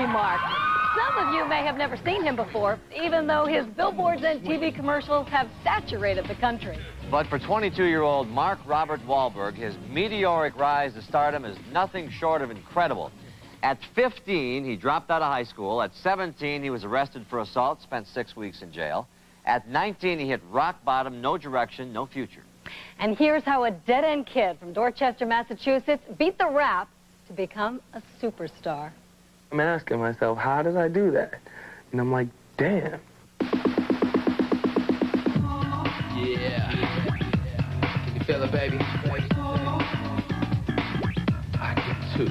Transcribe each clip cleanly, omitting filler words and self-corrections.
Marky Mark. Some of you may have never seen him before, even though his billboards and TV commercials have saturated the country. But for 22-year-old Mark Robert Wahlberg, his meteoric rise to stardom is nothing short of incredible. At 15, he dropped out of high school. At 17, he was arrested for assault, spent 6 weeks in jail. At 19, he hit rock bottom, no direction, no future. And here's how a dead-end kid from Dorchester, Massachusetts beat the rap to become a superstar. I'm asking myself, how did I do that? And I'm like, damn. Yeah. Can you feel it, baby? I get two.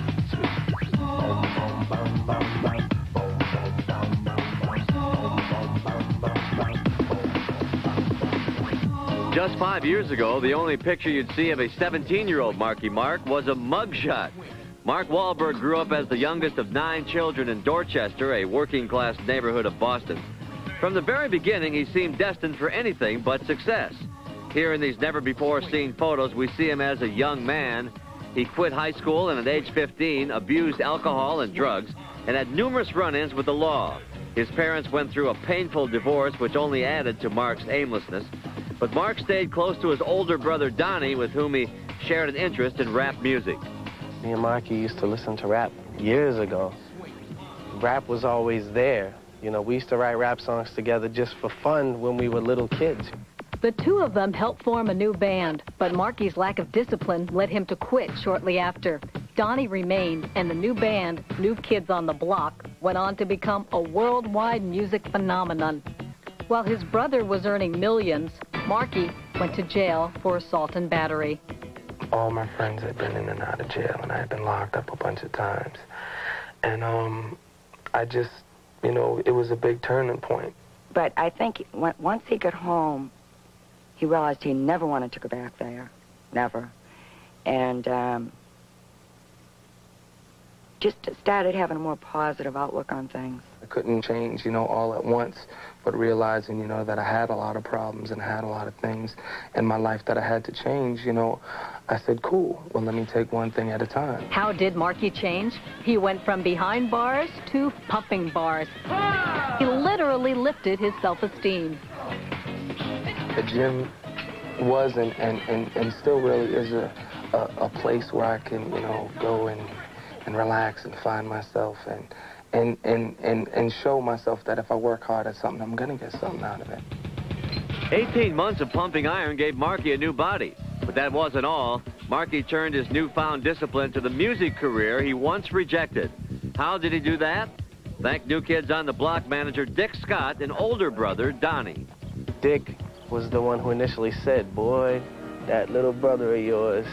Just 5 years ago, the only picture you'd see of a 17-year-old Marky Mark was a mugshot. Mark Wahlberg grew up as the youngest of 9 children in Dorchester, a working-class neighborhood of Boston. From the very beginning, he seemed destined for anything but success. Here in these never-before-seen photos, we see him as a young man. He quit high school and at age 15 abused alcohol and drugs and had numerous run-ins with the law. His parents went through a painful divorce, which only added to Mark's aimlessness. But Mark stayed close to his older brother, Donnie, with whom he shared an interest in rap music. Me and Marky used to listen to rap years ago. Rap was always there. You know, we used to write rap songs together just for fun when we were little kids. The two of them helped form a new band, but Marky's lack of discipline led him to quit shortly after. Donnie remained, and the new band, New Kids on the Block, went on to become a worldwide music phenomenon. While his brother was earning millions, Marky went to jail for assault and battery. All my friends had been in and out of jail, and I had been locked up a bunch of times. And I just, you know, it was a big turning point. But I think once he got home, he realized he never wanted to go back there, never. And just started having a more positive outlook on things. I couldn't change, you know, all at once, but realizing, you know, that I had a lot of problems and I had a lot of things in my life that I had to change, you know, I said, cool, well, let me take one thing at a time. How did Marky change? He went from behind bars to pumping bars. He literally lifted his self-esteem. The gym was and still really is a place where I can, you know, go and relax and find myself and show myself that if I work hard at something, I'm going to get something out of it. 18 months of pumping iron gave Marky a new body. But that wasn't all. Marky turned his newfound discipline to the music career he once rejected. How did he do that? Thank New Kids on the Block manager Dick Scott and older brother Donnie. Dick was the one who initially said, boy, that little brother of yours,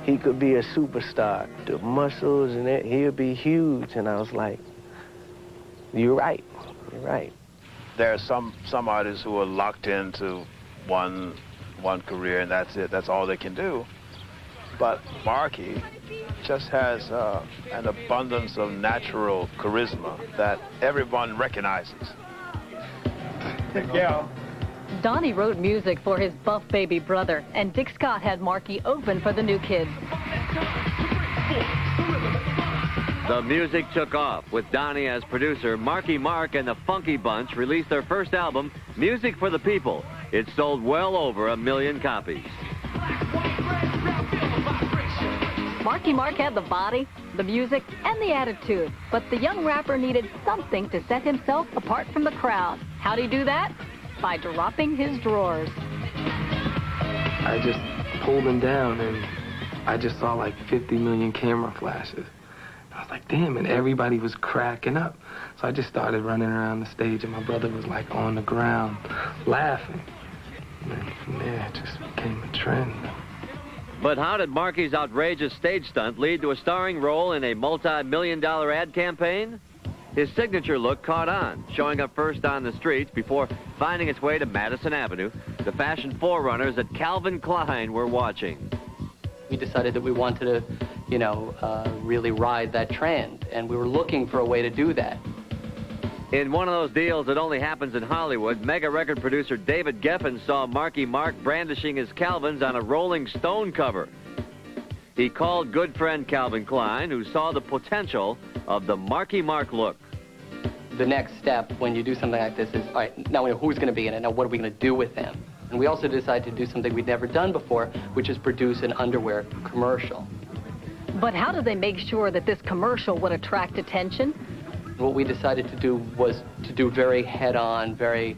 he could be a superstar. The muscles and it, he'll be huge. And I was like, you're right, you're right. There are some artists who are locked into one career and that's it, that's all they can do. But Marky just has an abundance of natural charisma that everyone recognizes. Yeah. Donnie wrote music for his buff baby brother, and Dick Scott had Marky open for the New Kids. The music took off. With Donnie as producer, Marky Mark and the Funky Bunch released their first album, Music for the People. It sold well over 1 million copies. Marky Mark had the body, the music, and the attitude, but the young rapper needed something to set himself apart from the crowd. How'd he do that? By dropping his drawers. I just pulled him down and I just saw like 50 million camera flashes. I was like, damn, and everybody was cracking up. So I just started running around the stage and my brother was like on the ground laughing. And from there, it just became a trend. But how did Marky's outrageous stage stunt lead to a starring role in a multi-million-dollar ad campaign? His signature look caught on, showing up first on the streets before finding its way to Madison Avenue. The fashion forerunners at Calvin Klein were watching. We decided that we wanted to, you know, really ride that trend, and we were looking for a way to do that. In one of those deals that only happens in Hollywood, mega record producer David Geffen saw Marky Mark brandishing his Calvins on a Rolling Stone cover. He called good friend Calvin Klein, who saw the potential of the Marky Mark look. The next step when you do something like this is, all right, now we know who's going to be in it, now what are we going to do with them? And we also decided to do something we'd never done before, which is produce an underwear commercial. But how did they make sure that this commercial would attract attention? What we decided to do was to do very head-on, very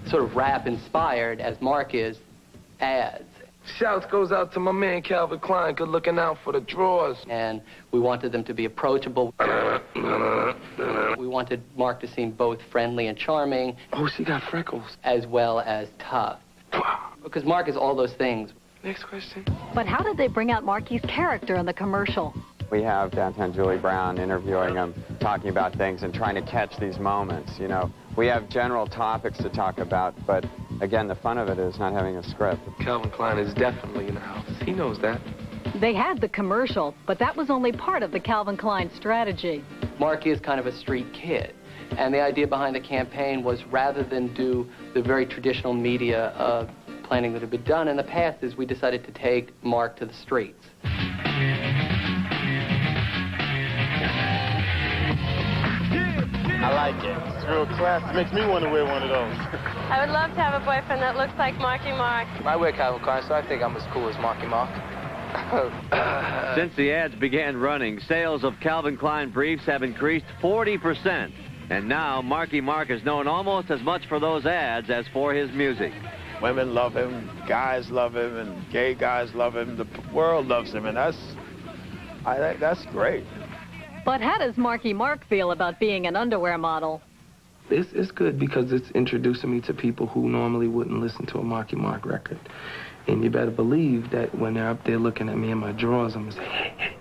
sort of rap-inspired, as Mark is, ads. Shouts goes out to my man Calvin Klein, good looking out for the drawers. And we wanted them to be approachable. We wanted Mark to seem both friendly and charming. Oh, she got freckles. As well as tough. Because Mark is all those things. Next question. But how did they bring out Marky's character in the commercial? We have downtown Julie Brown interviewing him, talking about things and trying to catch these moments, you know. We have general topics to talk about, but again, the fun of it is not having a script. Calvin Klein is definitely in the house. He knows that. They had the commercial, but that was only part of the Calvin Klein strategy. Marky is kind of a street kid. And the idea behind the campaign was, rather than do the very traditional media planning that had been done in the past, is we decided to take Mark to the streets. I like it. It's real classy. It makes me want to wear one of those. I would love to have a boyfriend that looks like Marky Mark. I wear Calvin Klein, so I think I'm as cool as Marky Mark. Since the ads began running, sales of Calvin Klein briefs have increased 40%. And now Marky Mark is known almost as much for those ads as for his music. Women love him, guys love him, and gay guys love him. The world loves him, and that's great. But how does Marky Mark feel about being an underwear model? It's good because it's introducing me to people who normally wouldn't listen to a Marky Mark record. And you better believe that when they're up there looking at me in my drawers, I'm going to say, hey,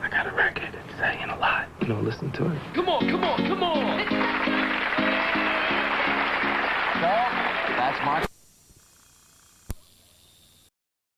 I got a record. It's saying a lot. You know, listen to it. Come on, come on, come on! So, that's Mark.